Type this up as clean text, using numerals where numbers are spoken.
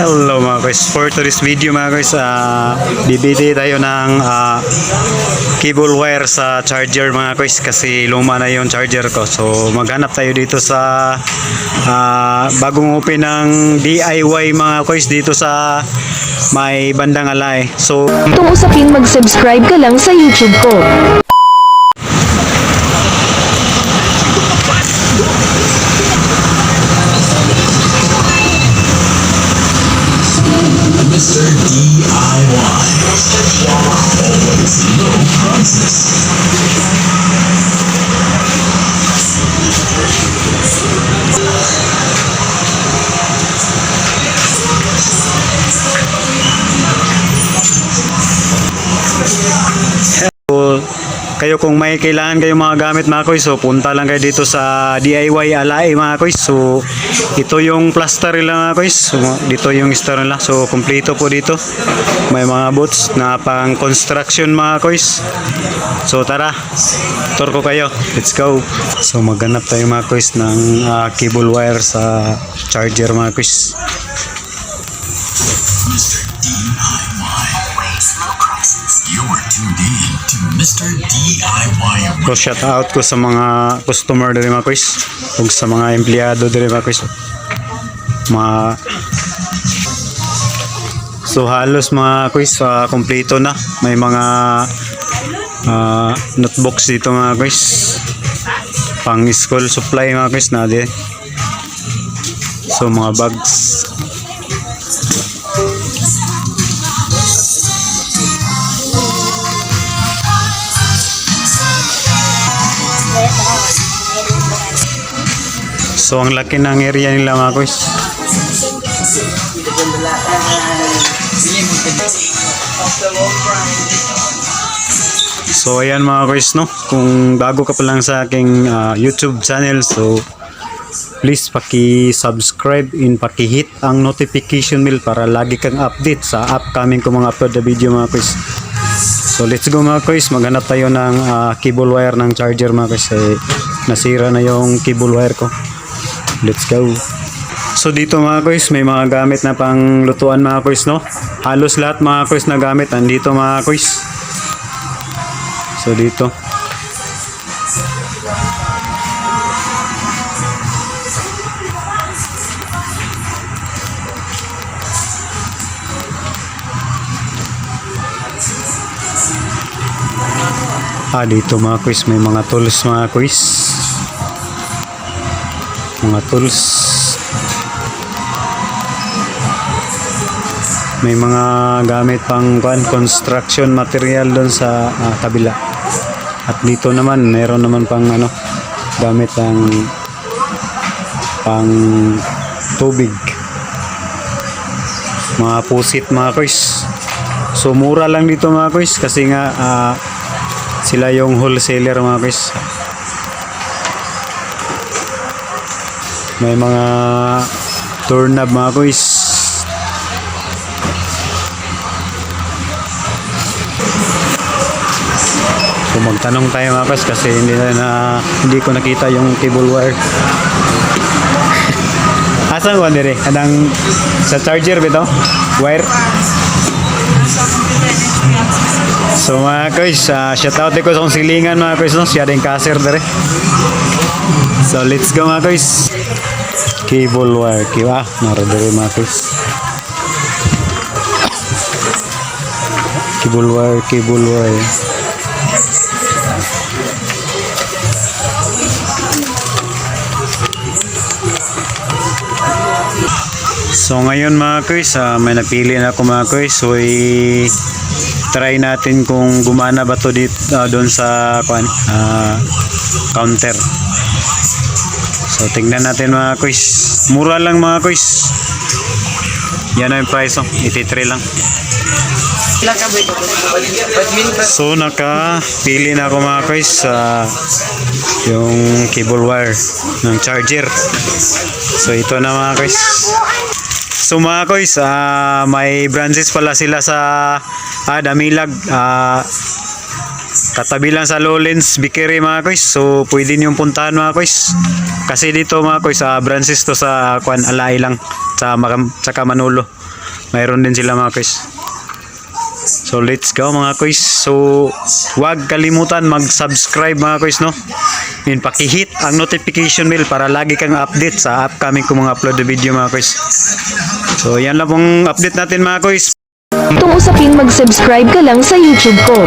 Hello mga guys, for today's video mga guys, bibili tayo ng cable wire sa charger mga guys kasi luma na yung charger ko. So maghanap tayo dito sa bagong open ng DIY mga guys dito sa may bandang Alay. So Kung usapin mag-subscribe ka lang sa YouTube ko. Mr. DIY. Always low prices. kayo kung may kailangan kayo mga gamit mga koys, so punta lang kayo dito sa DIY Alay mga koys. So ito yung plaster nila mga koys, so, dito yung store nila, so kompleto po dito, may mga boots na pang construction mga koys. So tara, tour ko kayo, let's go. So maghanap tayo mga koys ng cable wire sa charger mga koys. Mr. DIY. Always low prices. You're tuned in to Mr. DIY. So shout out ko sa mga customer diri mga koys ug sa mga empleyado diri mga koys. So halos mga koys kompleto na. May mga notebooks dito mga koys. Pang school supply mga koys na di. So mga bags. So ang laki ng area nila mga koys. So ayan mga koys no, kung bago ka pa lang sa aking YouTube channel, so please paki-subscribe and paki-hit ang notification bell para lagi kang update sa upcoming ko mga upload na video mga koys. So let's go mga koys, maghanap tayo ng cable wire ng charger mga koys. Nasira na yung cable wire ko. Let's go. So dito mga koys, may mga gamit na pang lutuan mga koys no. Halos lahat mga koys na gamit andito mga koys. So dito. Dito mga koys, may mga tools mga koys. Mga tools. May mga gamit pang construction material doon sa kabila. At dito naman meron naman pang gamit ang pang tubig. Mga pusit mga koys. So mura lang dito mga koys kasi nga sila yung wholesaler mga koys. May mga doorknob mga koys. So magtanong tayo mga koys kasi hindi ko nakita yung cable wire. Asan ko dire? Adang sa charger bitaw? Wire? So mga koys, shout out ko sa kong silingan mga koys no, siya din caser dire. So let's go mga koys. Cable wire, naradiri mga koys. Cable wire. So ngayon mga koys, may napili na ako mga koys. So try natin kung gumana ba to dito doon sa counter. So tingnan natin mga koys. Mura lang mga koys. Yan ang price 83 lang. So nakapili na ako mga koys yung cable wire ng charger. So ito na mga koys. So mga koys, may branches pala sila sa Damilag. Katabi lang sa Lowlands Bikiri mga koys. So pwede niyong puntahan mga koys. Kasi dito mga koys, branches to sa Alay lang. Tsaka Manolo. Mayroon din sila mga kuys. So let's go mga kuys. So huwag kalimutan mag-subscribe mga kuys, no? Yun, paki-hit ang notification bell para lagi kang update sa upcoming kong mga upload na video mga kuys. So yan lang pong update natin mga kuys. Kung usapin mag-subscribe ka lang sa YouTube ko.